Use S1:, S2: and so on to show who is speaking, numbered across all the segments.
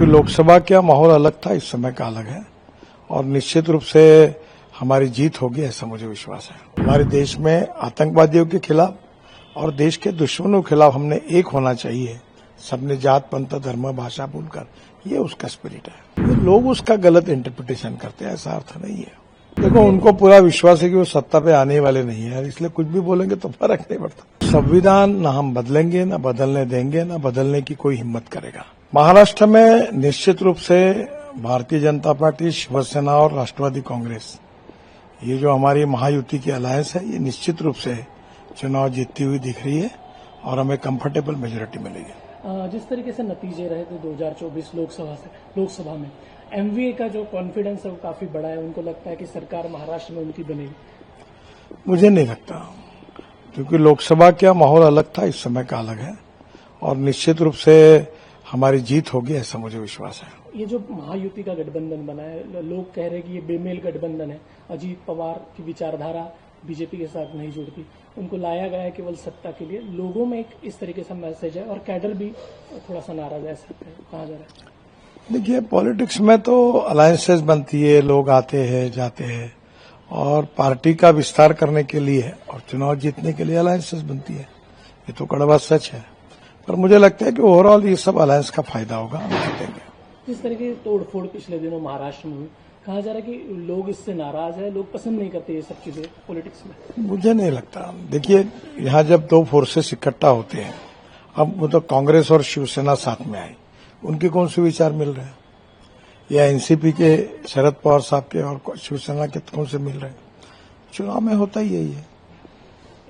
S1: लोकसभा का माहौल अलग था, इस समय का अलग है और निश्चित रूप से हमारी जीत होगी, ऐसा मुझे विश्वास है। हमारे देश में आतंकवादियों के खिलाफ और देश के दुश्मनों के खिलाफ हमने एक होना चाहिए। सबने जात पंथ धर्म भाषा भूलकर, ये उसका स्पिरिट है। ये लोग उसका गलत इंटरप्रिटेशन करते हैं, ऐसा अर्थ नहीं है। देखो, उनको पूरा विश्वास है कि वो सत्ता पे आने वाले नहीं है, इसलिए कुछ भी बोलेंगे तो फर्क नहीं पड़ता। संविधान न हम बदलेंगे, न बदलने देंगे, न बदलने की कोई हिम्मत करेगा। महाराष्ट्र में निश्चित रूप से भारतीय जनता पार्टी, शिवसेना और राष्ट्रवादी कांग्रेस, ये जो हमारी महायुति की अलायंस है, ये निश्चित रूप से चुनाव जीतती हुई दिख रही है और हमें कंफर्टेबल मेजोरिटी मिलेगी।
S2: जिस तरीके से नतीजे रहे थे 2024 लोकसभा में, एमवीए का जो कॉन्फिडेंस है वो काफी बड़ा है। उनको लगता है कि सरकार महाराष्ट्र में उनकी बनेगी। मुझे
S1: नहीं लगता, क्योंकि लोकसभा का माहौल अलग था, इस समय का अलग है और निश्चित रूप से हमारी जीत होगी, ऐसा मुझे विश्वास है।
S2: ये जो महायुति का गठबंधन बना है, लोग कह रहे हैं कि ये बेमेल गठबंधन है। अजीत पवार की विचारधारा बीजेपी के साथ नहीं जुड़ती, उनको लाया गया है केवल सत्ता के लिए। लोगों में एक इस तरीके से मैसेज है और कैडर भी थोड़ा सा नाराज है, कहा जा रहा है।
S1: देखिए, पॉलिटिक्स में तो अलायंसेस बनती है, लोग आते हैं जाते हैं और पार्टी का विस्तार करने के लिए और चुनाव जीतने के लिए अलायंसेस बनती है, ये तो कड़वा सच है। पर मुझे लगता है कि ओवरऑल ये सब अलायंस का फायदा होगा, हम जीतेंगे।
S2: जिस तरह की तोड़फोड़ पिछले दिनों महाराष्ट्र में हुई, कहा जा रहा है कि लोग इससे नाराज है, लोग पसंद नहीं करते ये सब चीजें पॉलिटिक्स में।
S1: मुझे नहीं लगता। देखिए, यहाँ जब दो फोर्सेस इकट्ठा होते हैं, अब वो तो कांग्रेस और शिवसेना साथ में आई, उनके कौन से विचार मिल रहे हैं, या एनसीपी के शरद पवार साहब के और शिवसेना के कौन से मिल रहे हैं। चुनाव में होता ही यही है।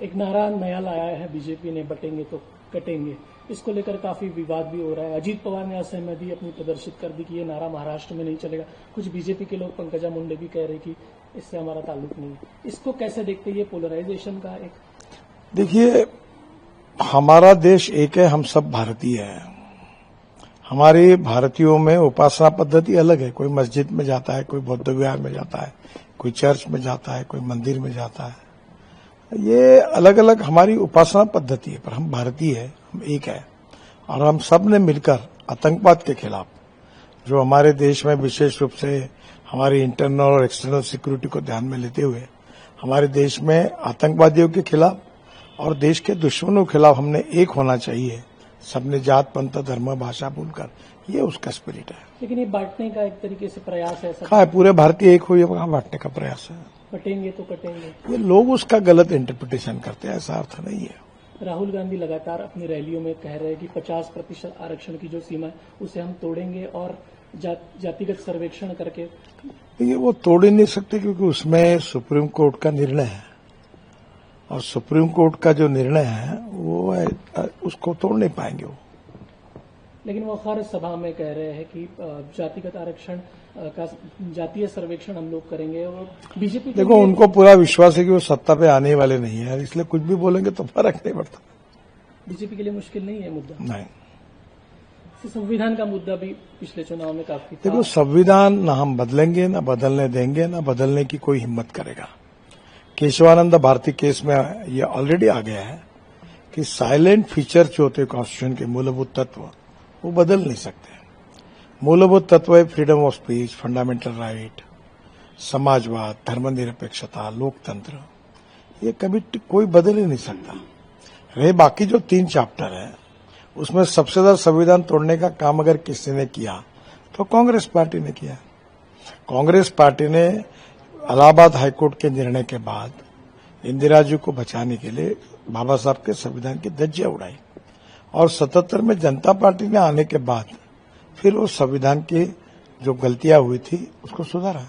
S2: एक नारा नया लाया है बीजेपी ने, बटेंगे तो कटेंगे। इसको लेकर काफी विवाद भी हो रहा है। अजीत पवार ने असहमति अपनी प्रदर्शित कर दी कि ये नारा महाराष्ट्र में नहीं चलेगा। कुछ बीजेपी के लोग, पंकजा मुंडे भी कह रहे कि इससे हमारा ताल्लुक नहीं है। इसको कैसे देखते हैं, ये पोलराइजेशन का एक?
S1: देखिए, हमारा देश एक है, हम सब भारतीय हैं। हमारे भारतीयों में उपासना पद्धति अलग है। कोई मस्जिद में जाता है, कोई बौद्ध विहार में जाता है, कोई चर्च में जाता है, कोई मंदिर में जाता है। ये अलग अलग हमारी उपासना पद्धति है, पर हम भारतीय हैं, हम एक है और हम सब ने मिलकर आतंकवाद के खिलाफ, जो हमारे देश में विशेष रूप से हमारी इंटरनल और एक्सटर्नल सिक्योरिटी को ध्यान में लेते हुए, हमारे देश में आतंकवादियों के खिलाफ और देश के दुश्मनों के खिलाफ हमने एक होना चाहिए। सबने जात पंथ धर्म भाषा भूलकर, ये उसका स्पिरिट है।
S2: लेकिन ये बांटने का एक तरीके से प्रयास है।
S1: कहा है पूरे भारतीय एक हुए, वहां बांटने का प्रयास है।
S2: कटेंगे तो कटेंगे,
S1: ये लोग उसका गलत इंटरप्रिटेशन करते हैं, ऐसा अर्थ नहीं है।
S2: राहुल गांधी लगातार अपनी रैलियों में कह रहे हैं कि 50% आरक्षण की जो सीमा है उसे हम तोड़ेंगे और जातिगत सर्वेक्षण करके।
S1: देखिए, वो तोड़ ही नहीं सकते, क्योंकि उसमें सुप्रीम कोर्ट का निर्णय है और सुप्रीम कोर्ट का जो निर्णय है वो है, उसको तोड़ नहीं पाएंगे वो।
S2: लेकिन वो हर सभा में कह रहे हैं कि जातिगत आरक्षण का जातीय सर्वेक्षण हम लोग करेंगे और बीजेपी।
S1: देखो, उनको पूरा विश्वास है कि वो सत्ता पे आने वाले नहीं है, इसलिए कुछ भी बोलेंगे तो फर्क नहीं पड़ता।
S2: बीजेपी के लिए मुश्किल नहीं है मुद्दा?
S1: नहीं।
S2: संविधान का मुद्दा भी पिछले चुनाव में काफी था।
S1: देखो, संविधान न हम बदलेंगे, न बदलने देंगे, न बदलने की कोई हिम्मत करेगा। केशवानंद भारती केस में ये ऑलरेडी आ गया है कि साइलेंट फीचर जो होते कॉन्स्टिट्यूशन के मूलभूत तत्व, वो बदल नहीं सकते। मूलभूत तत्व है freedom of speech, fundamental right, समाजवाद, धर्मनिरपेक्षता, लोकतंत्र, ये कभी कोई बदल ही नहीं सकता। रहे बाकी जो 3 चैप्टर है, उसमें सबसे ज्यादा संविधान तोड़ने का काम अगर किसी ने किया तो कांग्रेस पार्टी ने किया। कांग्रेस पार्टी ने इलाहाबाद हाईकोर्ट के निर्णय के बाद इंदिरा जी को बचाने के लिए बाबा साहब के संविधान की धज्जियां उड़ाई और 77 में जनता पार्टी ने आने के बाद फिर वो संविधान की जो गलतियां हुई थी उसको सुधारा।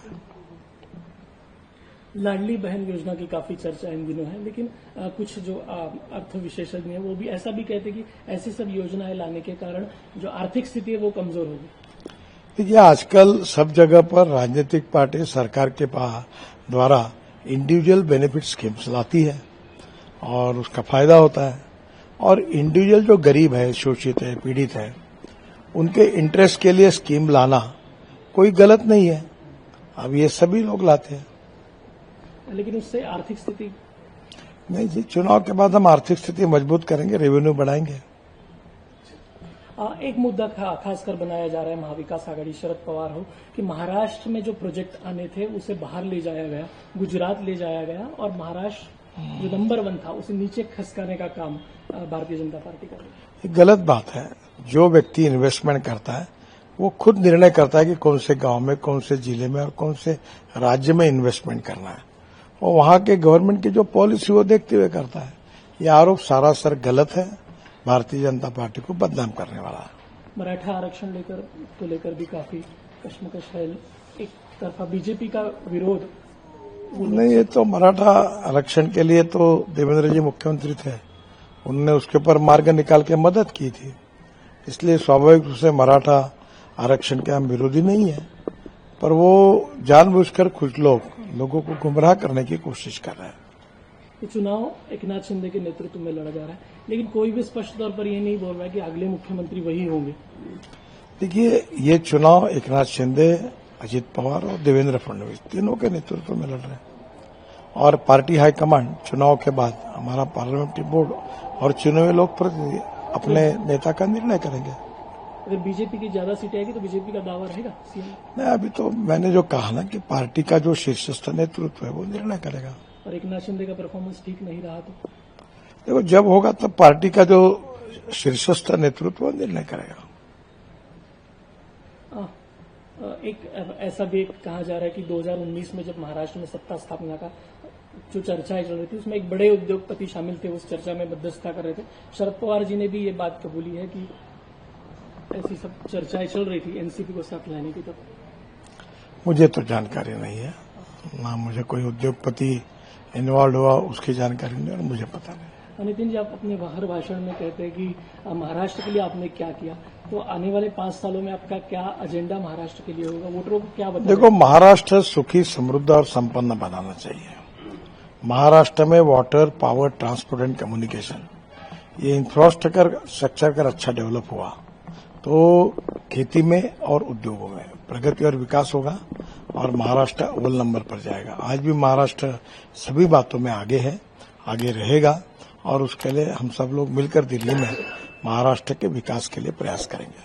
S2: लाडली बहन योजना की काफी चर्चा इन दिनों है, लेकिन कुछ जो अर्थ विशेषज्ञ हैं वो भी ऐसा भी कहते हैं कि ऐसी सब योजनाएं लाने के कारण जो आर्थिक स्थिति है वो कमजोर होगी।
S1: देखिए, आजकल सब जगह पर राजनीतिक पार्टी सरकार के द्वारा इंडिविजुअल बेनिफिट स्कीम्स लाती है और उसका फायदा होता है, और इंडिविजुअल जो गरीब है, शोषित है, पीड़ित है, उनके इंटरेस्ट के लिए स्कीम लाना कोई गलत नहीं है। अब ये सभी लोग लाते हैं,
S2: लेकिन उससे आर्थिक स्थिति
S1: नहीं जी। चुनाव के बाद हम आर्थिक स्थिति मजबूत करेंगे, रेवेन्यू बढ़ाएंगे।
S2: एक मुद्दा खासकर बनाया जा रहा है महाविकास आघाड़ी शरद पवार हो कि महाराष्ट्र में जो प्रोजेक्ट आने थे उसे बाहर ले जाया गया, गुजरात ले जाया गया और महाराष्ट्र जो नंबर 1 था उसे नीचे खसकाने का काम भारतीय जनता पार्टी कर रही है।
S1: ये गलत बात है। जो व्यक्ति इन्वेस्टमेंट करता है वो खुद निर्णय करता है कि कौन से गांव में, कौन से जिले में और कौन से राज्य में इन्वेस्टमेंट करना है, और वहां के गवर्नमेंट की जो पॉलिसी वो देखते हुए करता है। ये आरोप सरासर गलत है, भारतीय जनता पार्टी को बदनाम करने वाला है।
S2: मराठा आरक्षण लेकर भी काफी कश्मकश है। एक तरफा बीजेपी का विरोध
S1: नहीं, ये तो मराठा आरक्षण के लिए तो देवेंद्र जी मुख्यमंत्री थे, उनने उसके ऊपर मार्ग निकाल के मदद की थी, इसलिए स्वाभाविक रूप से मराठा आरक्षण के हम विरोधी नहीं है, पर वो जानबूझकर कुछ लोगों को गुमराह करने की कोशिश कर रहे हैं।
S2: ये चुनाव एकनाथ शिंदे के नेतृत्व में लड़ा जा रहा है, लेकिन कोई भी स्पष्ट तौर पर ये नहीं बोल रहा है कि अगले मुख्यमंत्री वही होंगे।
S1: देखिए, ये चुनाव एकनाथ शिंदे, अजित पवार और देवेंद्र फडणवीस तीनों के नेतृत्व में लड़ रहे हैं, और पार्टी हाईकमांड चुनाव के बाद हमारा पार्लियामेंट्री बोर्ड और चुने हुए लोक प्रतिनिधि अपने नेता का निर्णय करेंगे।
S2: अगर बीजेपी की ज्यादा सीटें आएगी तो बीजेपी का दावा रहेगा सीएम।
S1: नहीं, अभी तो मैंने जो कहा ना कि पार्टी का जो शीर्षस्थ नेतृत्व है वो निर्णय करेगा।
S2: और एकनाथ शिंदे का परफॉर्मेंस ठीक नहीं रहा तो
S1: देखो, जब होगा तब पार्टी का जो शीर्षस्थ नेतृत्व निर्णय करेगा।
S2: एक ऐसा भी कहा जा रहा है कि 2019 में जब महाराष्ट्र में सत्ता स्थापना का जो चर्चाएं चल रही थी उसमें एक बड़े उद्योगपति शामिल थे, उस चर्चा में मध्यस्थता कर रहे थे। शरद पवार जी ने भी ये बात कबूली है कि ऐसी सब चर्चाएं चल रही थी एनसीपी को साथ लाने की। तब
S1: मुझे तो जानकारी नहीं है, ना मुझे कोई उद्योगपति इन्वॉल्व हुआ उसकी जानकारी नहीं, और मुझे पता नहीं।
S2: नितिन जी, आप अपने हर भाषण में कहते हैं कि महाराष्ट्र के लिए आपने क्या किया, तो आने वाले 5 सालों में आपका क्या एजेंडा महाराष्ट्र के लिए होगा, वोटरों को क्या बताएं?
S1: देखो, महाराष्ट्र सुखी, समृद्ध और संपन्न बनाना चाहिए। महाराष्ट्र में water, power, transport and communication, ये इंफ्रास्ट्रक्चर का अच्छा डेवलप हुआ तो खेती में और उद्योगों में प्रगति और विकास होगा, और महाराष्ट्र अव्वल नंबर पर जाएगा। आज भी महाराष्ट्र सभी बातों में आगे है, आगे रहेगा, और उसके लिए हम सब लोग मिलकर दिल्ली में महाराष्ट्र के विकास के लिए प्रयास करेंगे।